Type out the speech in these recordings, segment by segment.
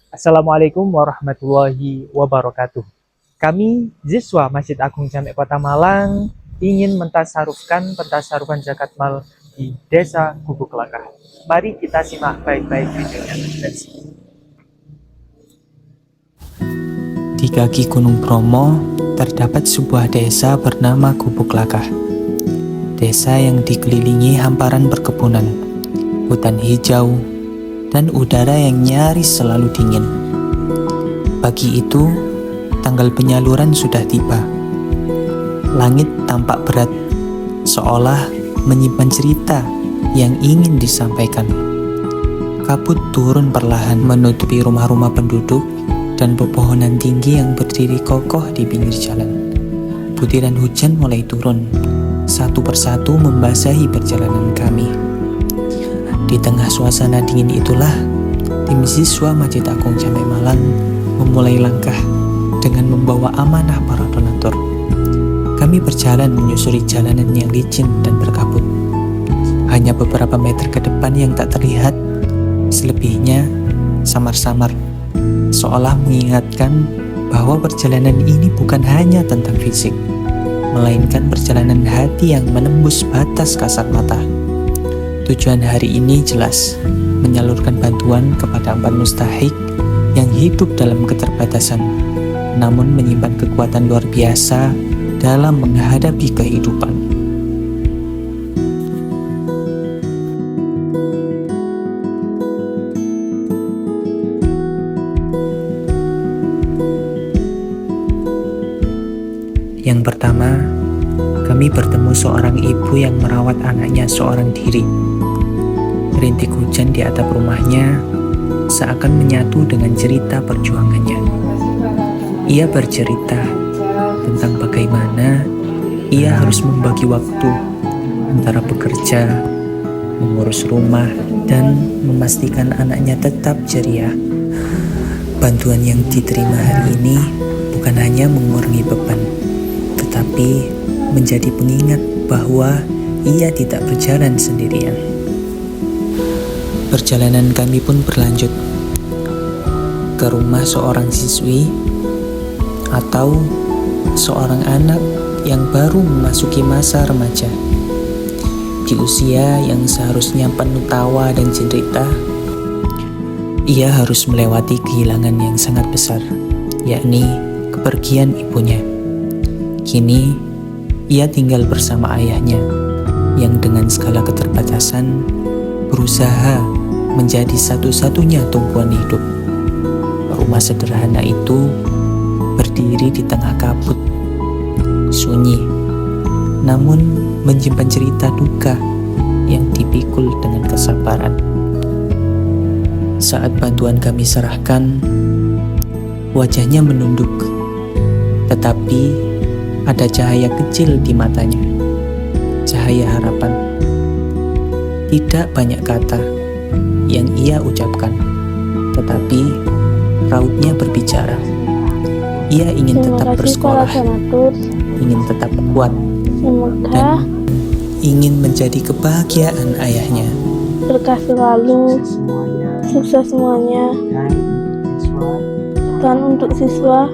Assalamualaikum warahmatullahi wabarakatuh. Kami, siswa Masjid Agung Jamek Kota Malang, ingin mentasarufkan pentasarufan zakat mal di Desa Gubuk Langkah. Mari kita simak baik-baik videonya. Di kaki Gunung Bromo, terdapat sebuah desa bernama Gubuk Langkah. Desa yang dikelilingi hamparan perkebunan, hutan hijau, dan udara yang nyaris selalu dingin. Pagi itu, tanggal penyaluran sudah tiba. Langit tampak berat, seolah menyimpan cerita yang ingin disampaikan. Kabut turun perlahan menutupi rumah-rumah penduduk dan pepohonan tinggi yang berdiri kokoh di pinggir jalan. Butiran hujan mulai turun, satu persatu membasahi perjalanan kami. Di tengah suasana dingin itulah, tim siswa Masjid Agung Jamek Malang memulai langkah dengan membawa amanah para donatur. Kami berjalan menyusuri jalanan yang licin dan berkabut. Hanya beberapa meter ke depan yang tak terlihat, selebihnya samar-samar, seolah mengingatkan bahwa perjalanan ini bukan hanya tentang fisik, melainkan perjalanan hati yang menembus batas kasat mata. Tujuan hari ini jelas, menyalurkan bantuan kepada 4 mustahik yang hidup dalam keterbatasan, namun menyimpan kekuatan luar biasa dalam menghadapi kehidupan. Yang pertama, kami bertemu seorang ibu yang merawat anaknya seorang diri. Rintik hujan di atap rumahnya seakan menyatu dengan cerita perjuangannya. Ia bercerita tentang bagaimana ia harus membagi waktu antara bekerja, mengurus rumah, dan memastikan anaknya tetap ceria. Bantuan yang diterima hari ini bukan hanya mengurangi beban, tetapi menjadi pengingat bahwa ia tidak berjalan sendirian. Perjalanan kami pun berlanjut ke rumah seorang siswi atau seorang anak yang baru memasuki masa remaja. Di usia yang seharusnya penuh tawa dan cerita, ia harus melewati kehilangan yang sangat besar, yakni kepergian ibunya. Kini, ia tinggal bersama ayahnya yang dengan segala keterbatasan berusaha menjadi satu-satunya tumpuan hidup. Rumah sederhana itu berdiri di tengah kabut, sunyi, namun menyimpan cerita duka yang dipikul dengan kesabaran. Saat bantuan kami serahkan, wajahnya menunduk, tetapi ada cahaya kecil di matanya, cahaya harapan. Tidak banyak kata yang ia ucapkan, tetapi rautnya berbicara. Ia ingin tetap bersekolah, ingin tetap kuat, dan ingin menjadi kebahagiaan ayahnya. Berkah selalu, sukses semuanya. Dan untuk siswa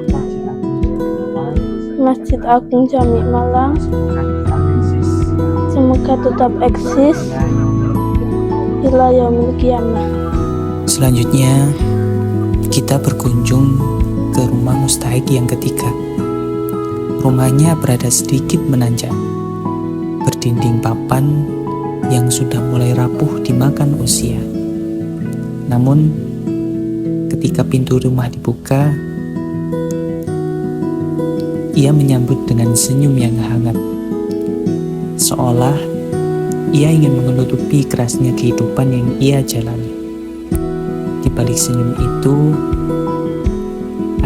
Masjid Agung Jamek Malang, semoga tetap eksis ila yaumil qiyamah. Selanjutnya, kita berkunjung ke rumah mustahik yang ketiga. Rumahnya berada sedikit menanjak, berdinding papan yang sudah mulai rapuh dimakan usia. Namun, ketika pintu rumah dibuka, ia menyambut dengan senyum yang hangat, seolah ia ingin menutupi kerasnya kehidupan yang ia jalani. Di balik senyum itu,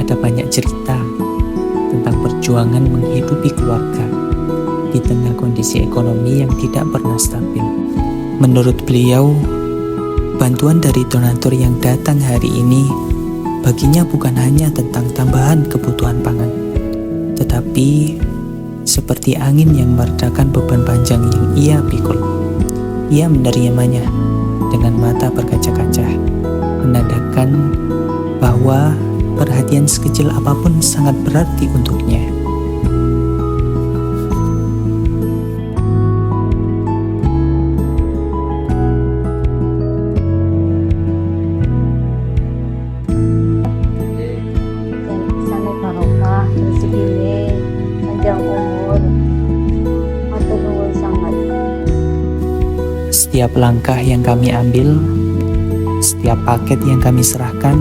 ada banyak cerita tentang perjuangan menghidupi keluarga di tengah kondisi ekonomi yang tidak pernah stabil. Menurut beliau, bantuan dari donatur yang datang hari ini baginya bukan hanya tentang tambahan kebutuhan pangan, tetapi seperti angin yang meredakan beban panjang yang ia pikul. Ia menerimanya dengan mata berkaca-kaca, menandakan bahwa perhatian sekecil apapun sangat berarti untuknya. Sane barokah, rezekine, panjang umur. Matur nuwun sangat. Setiap langkah yang kami ambil, setiap paket yang kami serahkan,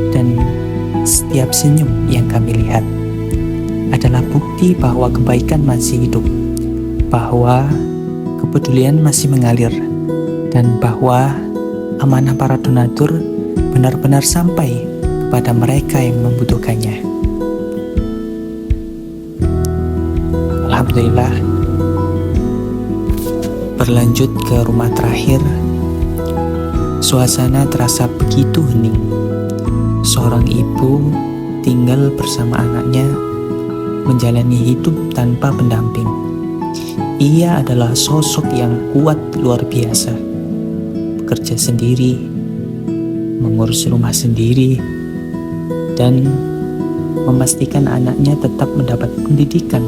dan setiap senyum yang kami lihat adalah bukti bahwa kebaikan masih hidup, bahwa kepedulian masih mengalir, dan bahwa amanah para donatur benar-benar sampai kepada mereka yang membutuhkannya. Alhamdulillah. Berlanjut ke rumah terakhir, suasana terasa begitu hening. Seorang ibu tinggal bersama anaknya, menjalani hidup tanpa pendamping. Ia adalah sosok yang kuat luar biasa, bekerja sendiri, mengurus rumah sendiri, dan memastikan anaknya tetap mendapat pendidikan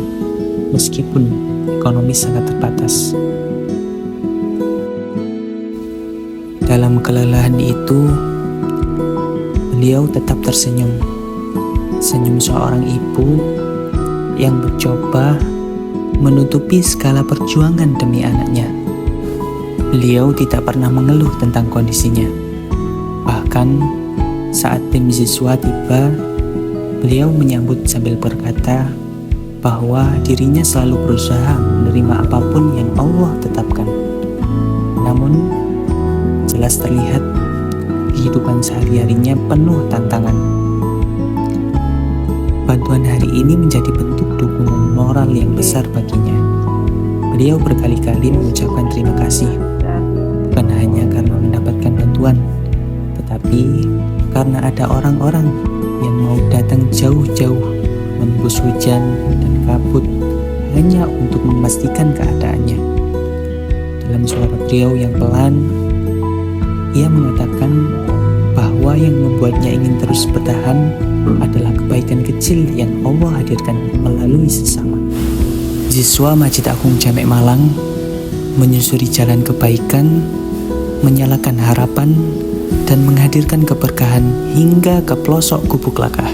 meskipun ekonomi sangat terbatas. Dalam kelelahan itu, beliau tetap tersenyum. Senyum seorang ibu yang mencoba menutupi segala perjuangan demi anaknya. Beliau tidak pernah mengeluh tentang kondisinya. Bahkan saat tim siswa tiba, beliau menyambut sambil berkata bahwa dirinya selalu berusaha menerima apapun yang Allah tetapkan. Namun, jelas terlihat kehidupan sehari-harinya penuh tantangan. Bantuan hari ini menjadi bentuk dukungan moral yang besar baginya. Beliau berkali-kali mengucapkan terima kasih, bukan hanya karena mendapatkan bantuan, tetapi karena ada orang-orang yang mau datang jauh-jauh menembus hujan dan kabut hanya untuk memastikan keadaannya. Dalam suara beliau yang pelan, ia mengatakan bahwa yang membuatnya ingin terus bertahan adalah kebaikan kecil yang Allah hadirkan melalui sesama. Siswa Masjid Agung Jamek Malang menyusuri jalan kebaikan, menyalakan harapan, dan menghadirkan keberkahan hingga ke pelosok Gubuk Lakah.